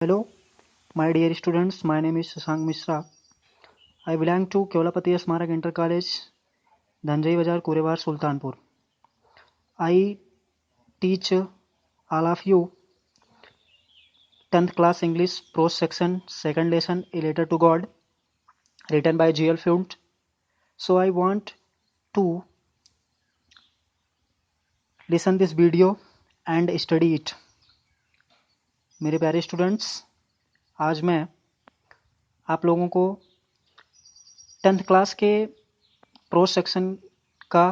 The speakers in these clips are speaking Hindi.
Hello, my dear students. My name is Shashank Mishra. I belong to Kevalapati Smarak Inter College, Dhanjai Bazar, Kurebar, Sultanpur. I teach all of you 10th class English prose section, second lesson, A Letter to God, written by G.L. Fount. So I want to listen this video and study it. मेरे प्यारे स्टूडेंट्स, आज मैं आप लोगों को 10th क्लास के प्रोज सेक्शन का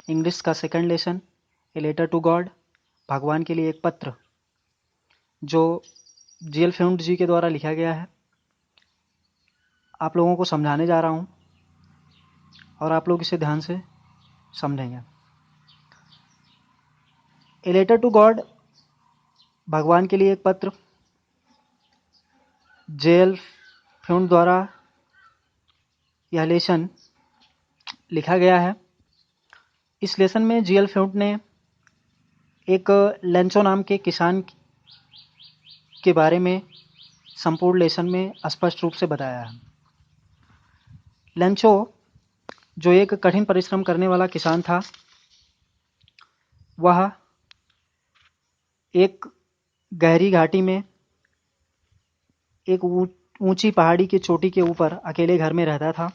इंग्लिश का second lesson a letter to God, भगवान के लिए एक पत्र, जो जी.एल. फ्यूंट जी के द्वारा लिखा गया है, आप लोगों को समझाने जा रहा हूँ और आप लोग इसे ध्यान से समझेंगे। ए लेटर टू गॉड, भगवान के लिए एक पत्र, जे.एल. फ्यूंट द्वारा यह लेसन लिखा गया है। इस लेसन में जी.एल. फ्यूंट ने एक लेंचो नाम के किसान के बारे में संपूर्ण लेसन में स्पष्ट रूप से बताया है। लेंचो, जो एक कठिन परिश्रम करने वाला किसान था, वह एक गहरी घाटी में एक ऊंची पहाड़ी की चोटी के ऊपर अकेले घर में रहता था।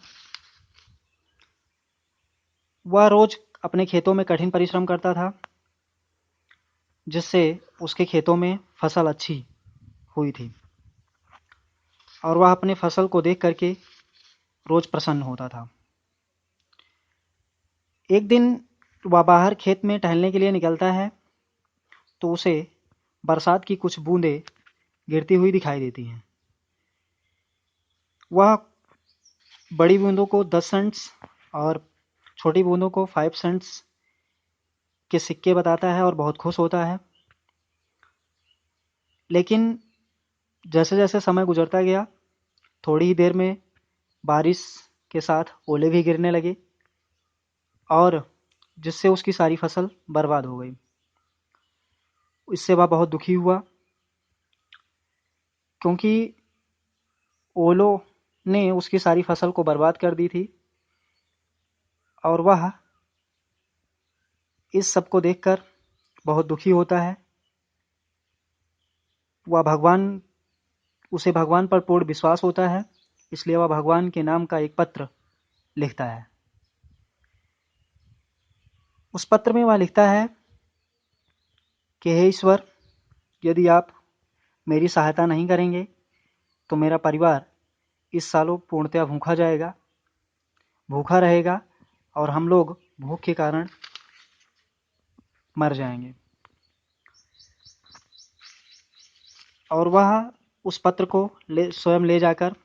वह रोज अपने खेतों में कठिन परिश्रम करता था, जिससे उसके खेतों में फसल अच्छी हुई थी और वह अपने फसल को देख करके रोज प्रसन्न होता था। एक दिन वह बाहर खेत में टहलने के लिए निकलता है तो उसे बरसात की कुछ बूंदें गिरती हुई दिखाई देती हैं। वह बड़ी बूंदों को 10 सेंट्स और छोटी बूंदों को 5 सेंट्स के सिक्के बताता है और बहुत खुश होता है। लेकिन जैसे जैसे समय गुजरता गया, थोड़ी ही देर में बारिश के साथ ओले भी गिरने लगे और जिससे उसकी सारी फसल बर्बाद हो गई। इससे वह बहुत दुखी हुआ, क्योंकि ओलों ने उसकी सारी फसल को बर्बाद कर दी थी और वह इस सब को देखकर बहुत दुखी होता है। उसे भगवान पर पूर्ण विश्वास होता है, इसलिए वह भगवान के नाम का एक पत्र लिखता है। उस पत्र में वह लिखता है कि हे ईश्वर, यदि आप मेरी सहायता नहीं करेंगे तो मेरा परिवार इस सालों पूर्णतया भूखा रहेगा और हम लोग भूख के कारण मर जाएंगे। और वह उस पत्र को स्वयं ले जाकर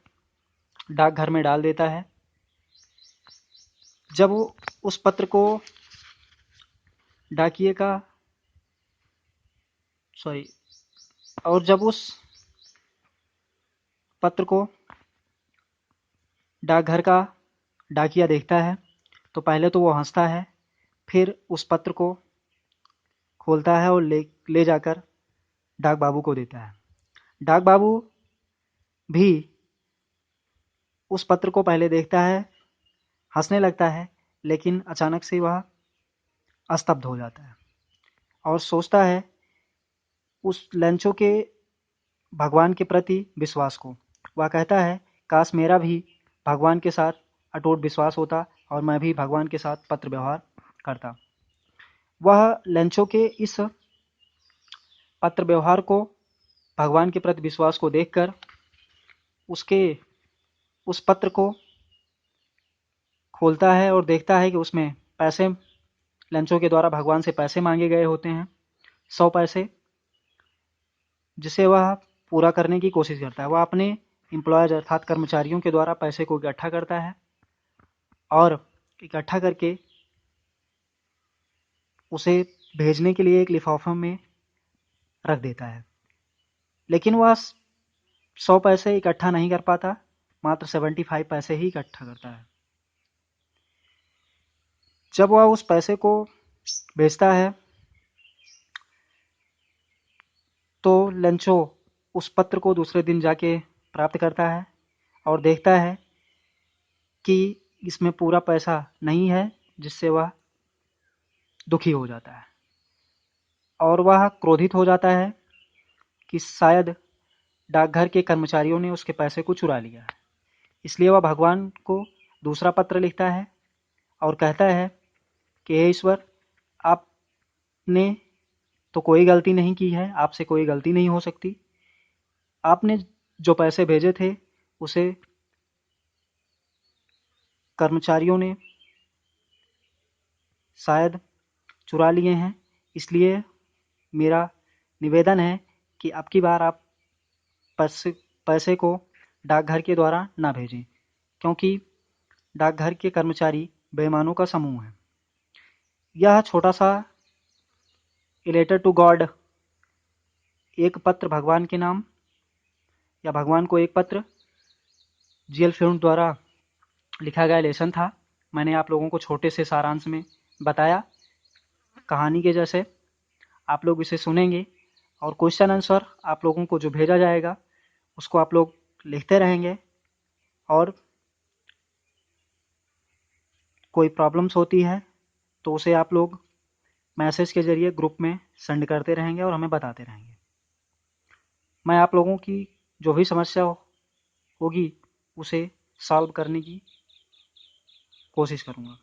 डाकघर में डाल देता है। जब वो उस पत्र को जब उस पत्र को डाकघर का डाकिया देखता है तो पहले तो वो हंसता है, फिर उस पत्र को खोलता है और ले जाकर डाक बाबू को देता है। डाक बाबू भी उस पत्र को पहले देखता है, हंसने लगता है, लेकिन अचानक से वह स्तब्ध हो जाता है और सोचता है उस लेंचो के भगवान के प्रति विश्वास को। वह कहता है, काश मेरा भी भगवान के साथ अटूट विश्वास होता और मैं भी भगवान के साथ पत्र व्यवहार करता। वह लेंचो के इस पत्र व्यवहार को, भगवान के प्रति विश्वास को देखकर उस पत्र को खोलता है और देखता है कि उसमें पैसे, लेंचो के द्वारा भगवान से पैसे मांगे गए होते हैं, 100 पैसे, जिसे वह पूरा करने की कोशिश करता है। वह अपने एम्प्लॉयज अर्थात कर्मचारियों के द्वारा पैसे को इकट्ठा करता है और इकट्ठा करके उसे भेजने के लिए एक लिफाफे में रख देता है। लेकिन वह 100 पैसे इकट्ठा नहीं कर पाता, मात्र 75 पैसे ही इकट्ठा करता है। जब वह उस पैसे को भेजता है तो लेंचो उस पत्र को दूसरे दिन जाके प्राप्त करता है और देखता है कि इसमें पूरा पैसा नहीं है, जिससे वह दुखी हो जाता है और वह क्रोधित हो जाता है कि शायद डाकघर के कर्मचारियों ने उसके पैसे को चुरा लिया है। इसलिए वह भगवान को दूसरा पत्र लिखता है और कहता है कि हे ईश्वर, आपने तो कोई गलती नहीं की है, आपसे कोई गलती नहीं हो सकती। आपने जो पैसे भेजे थे उसे कर्मचारियों ने शायद चुरा लिए हैं, इसलिए मेरा निवेदन है कि अब की बार आप पैसे को डाकघर के द्वारा ना भेजें, क्योंकि डाकघर के कर्मचारी बेईमानों का समूह है। यह छोटा सा ए लेटर टू गॉड, एक पत्र भगवान के नाम या भगवान को एक पत्र, जीएल फिल्म द्वारा लिखा गया लेसन था। मैंने आप लोगों को छोटे से सारांश में बताया, कहानी के जैसे। आप लोग इसे सुनेंगे और क्वेश्चन आंसर आप लोगों को जो भेजा जाएगा उसको आप लोग लिखते रहेंगे, और कोई प्रॉब्लम्स होती है तो उसे आप लोग मैसेज के ज़रिए ग्रुप में सेंड करते रहेंगे और हमें बताते रहेंगे। मैं आप लोगों की जो भी समस्या होगी उसे सॉल्व करने की कोशिश करूँगा।